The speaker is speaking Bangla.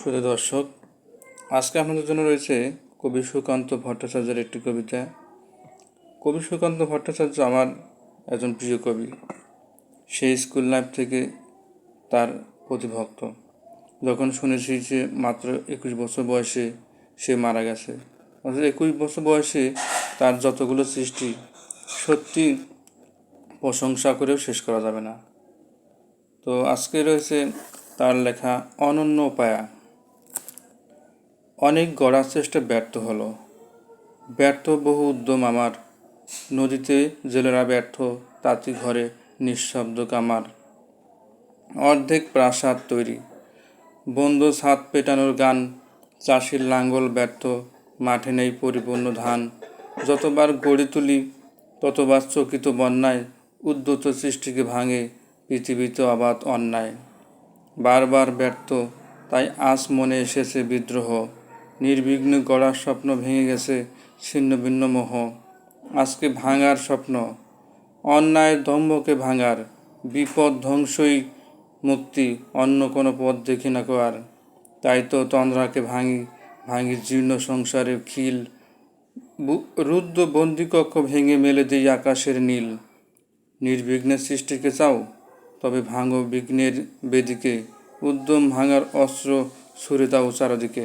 শুধু দর্শক, আজকে আপনাদের জন্য রয়েছে কবি সুকান্ত ভট্টাচার্যের একটি কবিতা। কবি সুকান্ত ভট্টাচার্য আমার একজন প্রিয় কবি। সেই স্কুল লাইফ থেকে তার প্রতিভক্ত। যখন শুনেছি যে মাত্র 21 বছর বয়সে সে মারা গেছে, অর্থাৎ 21 বছর বয়সে তার যতগুলো সৃষ্টি সত্যি প্রশংসা করেও শেষ করা যাবে না। তো আজকে রয়েছে তার লেখা অনন্য পায়া। অনেক গড়ার চেষ্টা ব্যর্থ হলো, ব্যর্থ বহু উদ্যম আমার। নদীতে জেলেরা ব্যর্থ, তাঁতি ঘরে নিঃশব্দ কামার। অর্ধেক প্রাসাদ তৈরি, বন্ধ ছাদ পেটানোর গান। চাষির লাঙ্গল ব্যর্থ, মাঠে নেই পরিপূর্ণ ধান। যতবার গড়ে তুলি ততবার চকিত বন্যায়। উদ্যত সৃষ্টিকে ভাঙে পৃথিবীতে অবাধ অন্যায়। বারবার ব্যর্থ, তাই আজ মনে এসেছে বিদ্রোহ। নির্বিঘ্নে গড়ার স্বপ্ন ভেঙে গেছে ছিন্ন ভিন্ন মোহ। আজকে ভাঙার স্বপ্ন, অন্যায়ের দম্ভকে ভাঙার। বিপদ ধ্বংসই মুক্তি, অন্য কোনো পথ দেখি না কো আর। তাই তো তন্দ্রাকে ভাঙি ভাঙি জীর্ণ সংসারের খিল। রুদ্ধ বন্দিকক্ষ ভেঙে মেলে দিই আকাশের নীল। নির্বিঘ্নে সৃষ্টিকে চাও, তবে ভাঙো বিঘ্নের বেদিকে। উদ্যম ভাঙার অস্ত্র ছুড়ে দাও চারদিকে।